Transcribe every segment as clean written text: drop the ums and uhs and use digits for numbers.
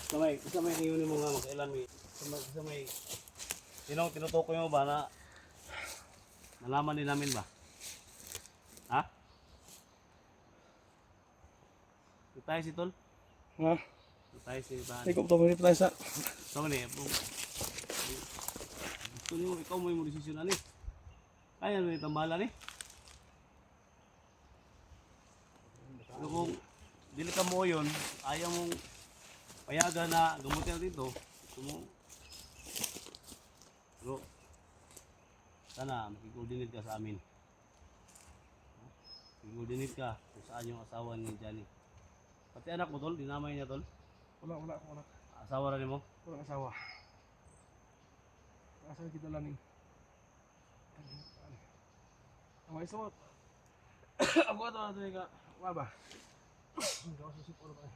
Sa may iyon mo nga magkailan may sa may tinutukoy mo ba na nalaman din namin ba? Ha? Ito tayo si Tol? Ha? Ito tayo si Bahan. Ikaw to mo tayo sa. Ito man eh. Gusto niyo ikaw mo yung desisyon ani. Kaya mo itong bahala ni. Pero kung dili ka mo yun, ayaw mong payagan na gamutin natin ito. Gusto mo. Pero sana makikoordinate ka sa amin. Makikoordinate ka kung saan yung asawa ni Johnny. Pati anak mo Tol, dinamay niya Tol. Wala ako anak. Asawa rin mo? Walang asawa. Asawa kita lang ni. Ang isa mo. Ako ato na ito ka. Wala ba? Hindi ako susip ulo pa eh.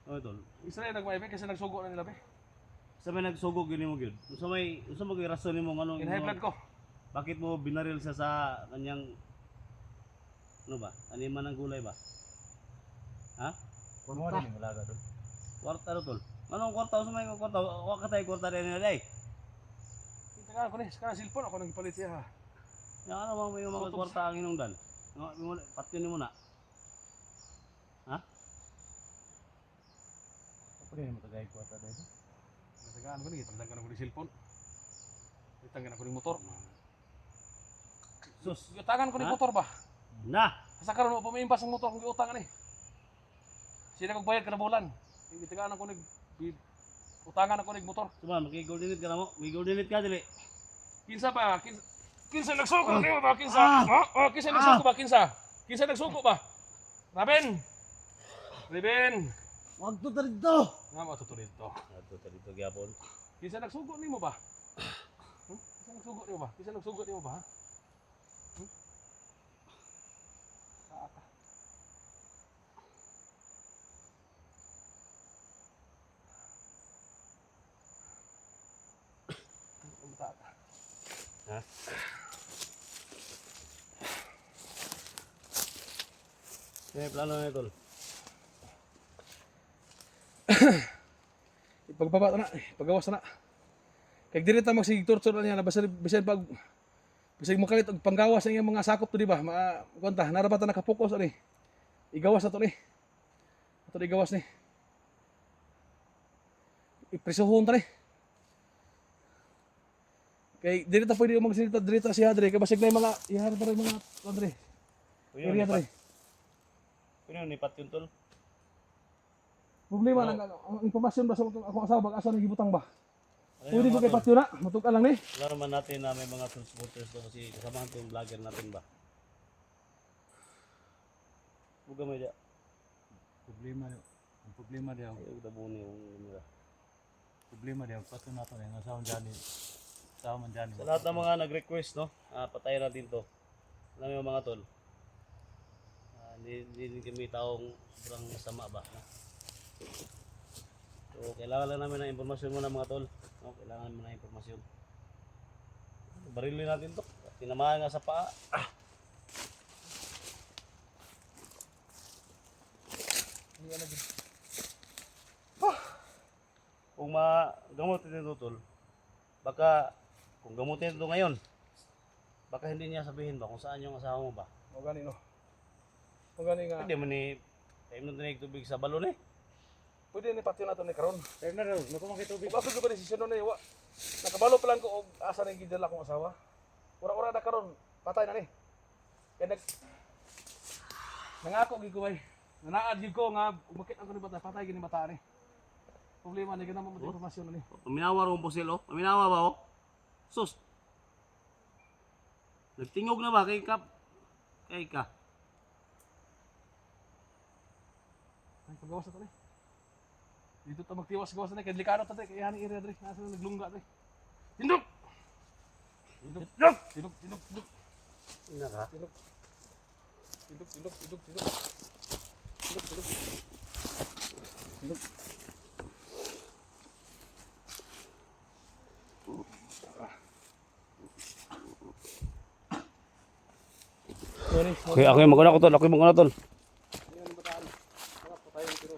Ano Tol? Isa na yung nagmaibe kasi nagsugo na nila be. Sa may nagsugog yun mo yun? Sa may rason mo anong In high blood ko. bakit mo binaril siya sa kanyang ano ba? Animan ng gulay ba? Ha? Kwarta. Kwarta ro Tol. Anong kwarta? Sa may kwarta? Wa ka tayo kwarta rin nila eh. Tingnan ko ni, sa cellphone ako nagpalit siya ha. Yan ano mga mga kwarta ang inungdan? Patyon mo na. Ha? Apa dia yang tagay kuat ada itu? Natagaan ko ni, tanggan ako ni cellphone. Tanggan ako ni motor. Sus. Yutangan ko ni Ha? motor ba? Na! Sa karon mo pamimbas ang motor kung giutang ani. Sila kog bayad kada bulan. Gitagaan ako ni utangan ako ni motor. Suma, makikoordinate ka na mo. Makikoordinate ka dili. Kinsa pa? Kinsa nagsuko niyo ba? Kinsa? Kinsa nagsuko ba? Kinsa nagsuko ba? Raben. Wag to dito. Nga matutuloy ito. Ato dito gyapon. Kinsa nagsugo nimo ba? Kinsa nagsugo nimo ba? Kinsa nagsugo nimo ba? Kaata. Ha? May plano na Tol. Ipagbaba na, pagawas na. Kay dili ta magsig-torture na niya bisan pag bisag mo kalit og panggawas ang iyang mga sakop to di ba? Kunta narabata nakapokus ani. Igawas ato ni. Ato igawas ni. Iprisuhon ta ni. Kay dili ta pwede magsilita direta si Hadre kay basig na yung mga ihar ta mga Hadre. Area ta. Kuno ni Patyon Tol. Problema lang ang impormasyon ba sa akong asawa bag asa nang gibutang ba? Pwede ko kay patyo na, matug lang ni. Alam naman natin na may mga transporters to kasi kasama itong vlogger natin ba? Buga mo dia. Ang problema dia, Ayaw dabuni yung nila. problema dia pato nato yang asawa Johnny. Asawa man Johnny. Sa lahat ng mga nag-request, no? Patayin natin to. Alam mo mga Tol? Hindi kami taong sobrang masama ba? No? So, kailangan lang namin ng impormasyon muna mga Tol. No? Kailangan mo ng impormasyon. Barilin natin to. Tinamaan nga sa paa. Kung magamutin ito Tol, baka kung gamutin ito ngayon, baka hindi niya sabihin ba kung saan yung asawa mo ba? O gani no. O gani nga. Hindi mo ni tayo mo tinig tubig sa balon eh. Pwede ni patyo nato ni karon. Tayo na raw, nakumaki tubig. Ug ako ko desisyon ni wa. Nakabalo pa lang ko og asa nang gidala kong asawa. Ura-ura na karon, patay na ni. Kaya nangako gid ko bay. Nanaad gid ko nga umakit ako ni bata, patay gid ni bata ni. Problema ni ganang mo impormasyon ni. Paminawa ro po sila, paminawa ba oh? Sus. Nagtingog na ba kay Kap? Kay ka. Ay pagawas na to ni. Dito ta magtiwas-gawas na kay delikado ta kay hani area dre, nasa naglungga dre. Tindog. Tindog. Ina ka. Tindog. Okay, ako yung maguna ko Tol, ako yung maguna Tol. tayo pero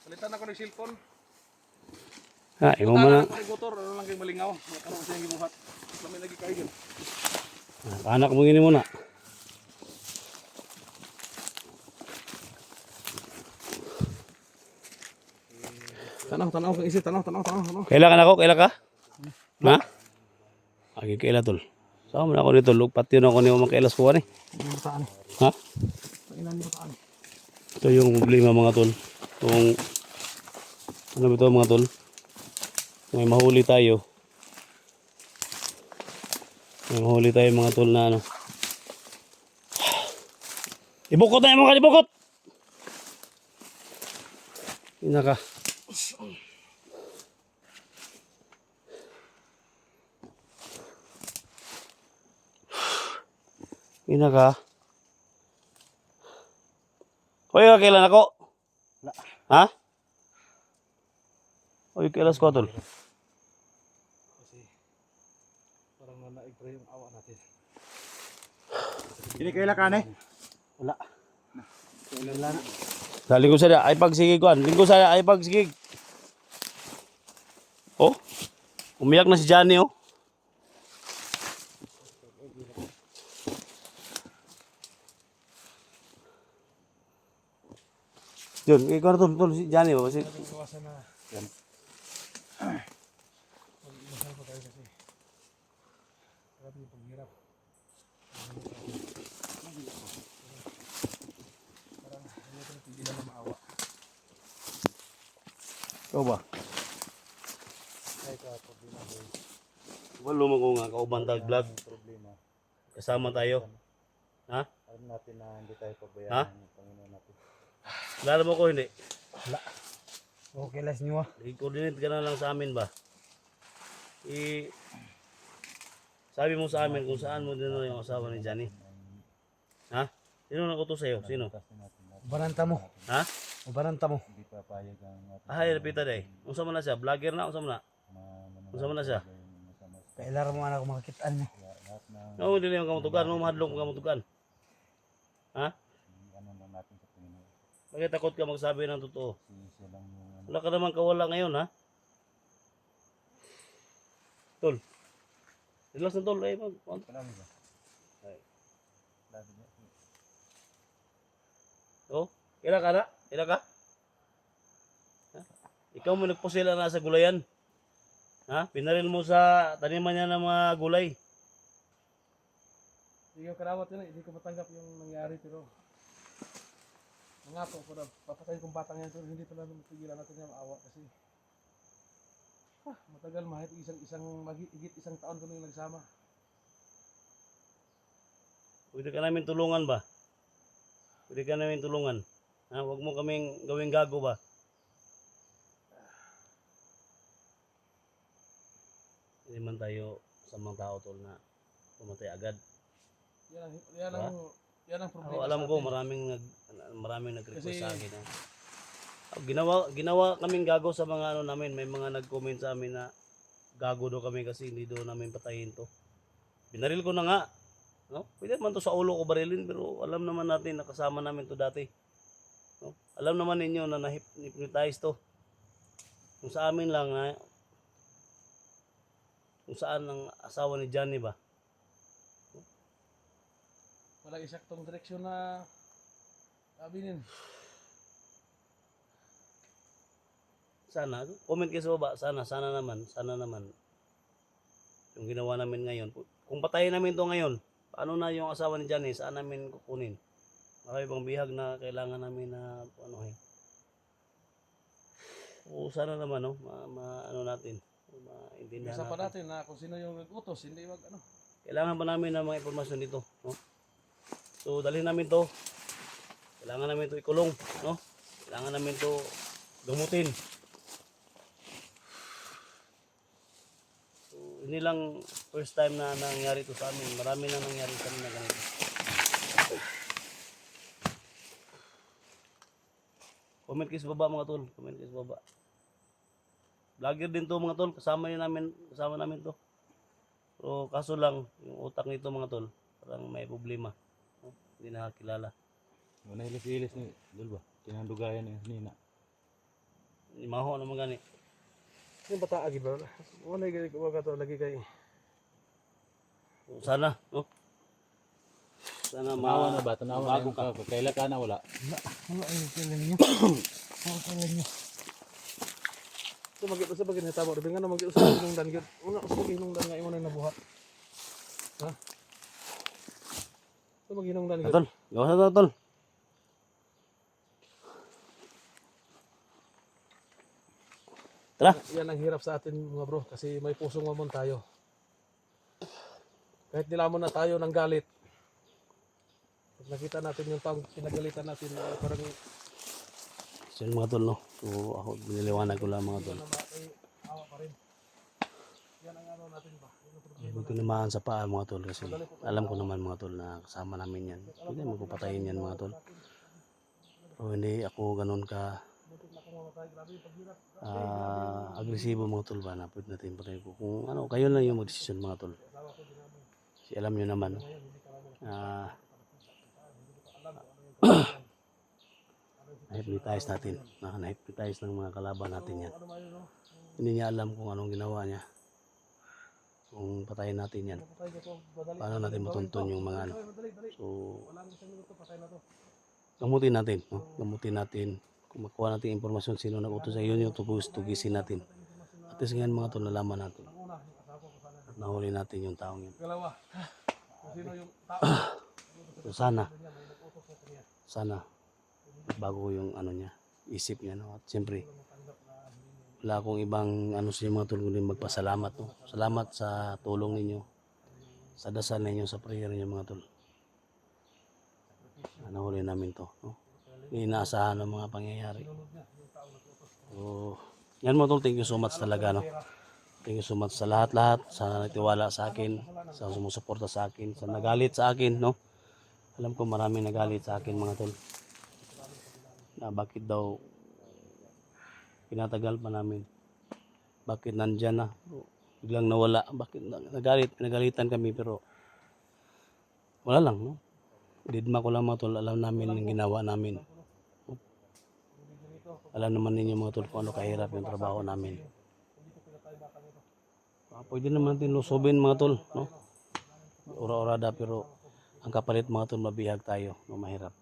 palitan ako ng cellphone. Ha, imo man lang. Ako ng motor, ano lang kayo malingaw. Ano kasi yung gibuhat. Lamay lagi kayo yun. Anak mo gini muna. Tanaw kang isip, tanaw. Kailan ako? Kailan ka? Ha? Agi kaila tol. Sama na ako dito. Lugpat yun ako ni makailas ko ni. Hindi bataan. Ha? Pailan ni bataan. Ito yung problema mga tol. Kung ano ba ito mga tol? May mahuli tayo. May mahuli tayo mga tol na ano. Ibukot na yung mga ibukot! Inaka. Inaka. Hoy, kailan ako? Ha? Hoy, kailan ko tol? Kasi parang nanaigtra yung awa natin. Ini kailan ka ne? Wala. Wala na. Sa linggo sa ay pagsigig kuan. Linggo sa ay pagsigig. Oh. Umiyak na si Johnny oh. Yun, ikaw na tol, si Johnny ba? Si... Iwasan na. Yan. Mag-iwasan pa tayo kasi. Grabe yung paghirap. Parang hindi natin pigilan na maawa. Ikaw ba? Ay ka problema ko. Walo mo ko nga, kaubantag vlog. Problema. Kasama tayo. Ha? Alam natin na hindi tayo Ha? pabayaan ng Panginoon natin. Lalo mo ko hindi. Okay, last nyo ah. I-coordinate ka na lang sa amin ba? Sabi mo sa amin kung saan mo din yung asawa ni Johnny. Ha? Sino nakutos sa'yo? Sino? Baranta mo. Ha? O baranta mo. Hindi pa payag ang ating Ay, napita day. Unsa man na siya? Vlogger na? Unsa man na? Unsa man na siya? Kailan mo anak makikitaan mo. No, dili yung kamutugan. No, mahadlong ang kamutugan. Ha? Ano lang natin sa Panginoon. Bakit takot ka magsabi ng totoo? Siya lang yung Wala ka naman kawala ngayon, ha? Tol. Relax na tol. Ay, Marami ba? Ay. Lagi niya. Oh, ila ka na? Ila ka? Ha? Ikaw mo nagpusila na sa gulayan. Ha? Pinaril mo sa taniman niya ng mga gulay. Hindi ko karawat yun, hindi ko matanggap yung nangyari pero nangako ko na papatayin kong batang yan pero hindi pala mapigilan natin yung maawa kasi matagal mahit higit isang taon kami nagsama. Pwede ka namin tulungan ba? Pwede ka namin tulungan. Ha? Huwag mo kaming gawing gago ba? Hindi man tayo sa mga tao tol na pumatay agad. Yan ang problema. Ako, alam sa ko atin. maraming nag-request Kasi- sa akin. Ha? Ginawa kaming gago sa mga ano namin. May mga nag-comment sa amin na gago daw kami kasi hindi daw namin patayin to. Binaril ko na nga. No? Pwede naman to sa ulo ko barilin pero alam naman natin nakasama namin to dati. No? Alam naman ninyo na na-hypnotize to. Kung sa amin lang na kung saan ang asawa ni Johnny ba? Walang isaktong direksyon na abinin. Sana, comment kayo sa baba, sana naman yung ginawa namin ngayon. Kung patayin namin to ngayon, paano na yung asawa ni Johnny, saan namin kukunin? Marami bang bihag na kailangan namin na anuhin. O sana naman no, ano natin, maintindihan Isa pa natin. natin na kung sino yung nag-utos, hindi Kailangan pa namin ng mga impormasyon dito, no? So dalhin namin to. Kailangan namin to ikulong, no? Kailangan namin to gamutin. So hindi lang first time na nangyari to sa amin. Marami na nangyari sa amin na ganito. Comment kayo sa baba mga tol. Comment kayo sa baba. vlogger din to mga tol, kasama namin to. Pero kaso lang, yung utak nito mga tol, parang may problema. No? Hindi nakakilala. Wala ilis-ilis ni Dul ba? Tinandugayan ni Nina. Maho naman gani. Yung bata agi ba? Wala gani ko to lagi kay. Sana, no? Sana Tanawa na ba? Tanawa bago na ka. Kaila ka na wala. Wala ay kailan niyo. Wala kailan niyo. So mag-usap ba ginatabo? Dabi nga na mag-usap ng dan gyud. Una usap ng dan nga imo na nabuhat. Ha? So mag-inong dan gyud. Tol, gawas na tol. Tara. Yan ang hirap sa atin mga bro kasi may pusong mamon tayo. Kahit nilamon na tayo ng galit. Pag nakita natin yung taong pinagalitan natin, parang So yun mga tol, no? So ako, biniliwanag ko lang mga tol. awa pa rin. Yan ang ano natin ba? Yun ang problema. Huwag tinamaan sa paa mga tol kasi alam ko naman mga tol na kasama namin yan. Hindi mo ko patayin yan mga tol. Pero hindi ako ganun ka agresibo mga tol ba na pwede natin patayin ko. Kung ano, kayo lang yung mag-desisyon mga tol. Kasi alam nyo naman, na-hypnotize natin. Na-hypnotize ng mga kalaban natin yan. Hindi niya alam kung anong ginawa niya. Kung patayin natin yan, paano natin matuntun yung mga ano. So, gamutin natin. No? Gamutin natin. Kung makuha natin impormasyon sino nag-utos sa iyo, yung tugisin natin. At least ngayon mga ito nalaman natin. At nahuli natin yung taong yun. Kalawa. Sino yung tao? So, sana bago yung ano niya, isip niya. No? At siyempre, wala akong ibang ano sa mga tulong din magpasalamat. No? Salamat sa tulong ninyo, sa dasal ninyo, sa prayer ninyo mga tol. Nahuli namin to. No? Inaasahan ng mga pangyayari. So, yan mo tol, thank you so much talaga. No? Thank you so much sa lahat-lahat, sa nagtiwala sa akin, sa sumusuporta sa akin, sa nagalit sa akin. No? Alam ko marami nagalit sa akin mga tol. Na bakit daw pinatagal pa namin. Bakit nandyan na? Biglang nawala. Bakit nagalitan kami pero wala lang. No? Didma ko lang mga tol, alam namin ang ginawa namin. Alam naman ninyo mga tol kung ano kahirap yung trabaho namin. Pwede naman natin lusubin mga tol. No? Ura-urada pero ang kapalit mga tol mabihag tayo. No? Mahirap.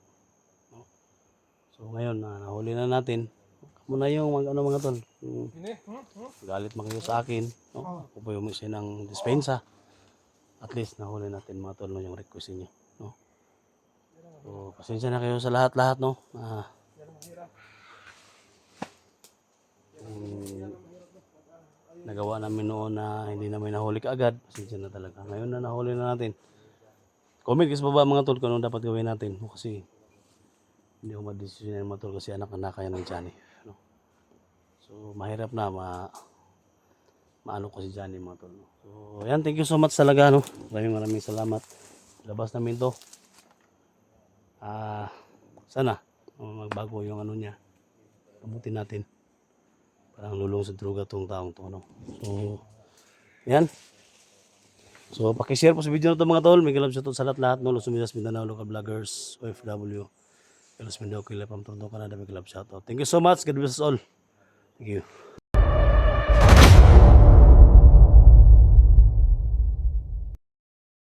No? So ngayon nahuli na natin. Muna yung mga tol. Galit man kayo sa akin. No? Pupuyo mo siya ng dispensa. At least nahuli natin mga tol no, yung request niyo. No? So pasensya na kayo sa lahat-lahat. No? Nagawa namin noon na hindi namin nahuli kaagad. Pasensya na talaga. Ngayon na nahuli na natin. Comment kasi baba mga tol kung anong dapat gawin natin. No? Kasi hindi ko madesisyon mga tol kasi anak-anak kayo ng Johnny. No? So mahirap na maano ko si Johnny mga tol. No? So yan, thank you so much talaga. No? Maraming salamat. Labas namin to. Sana magbago yung ano niya. Kamutin natin. Parang lulong sa droga tong taong to. No? So yan. So pakishare po sa video na to mga tol. May galab sa to sa lahat-lahat. No? Luzon, Visayas, Mindanao, local vloggers, OFW. Pelos Mindanao, Kilap, Amtron, Canada. May galab shout out. Thank you so much. God bless us all. Thank you.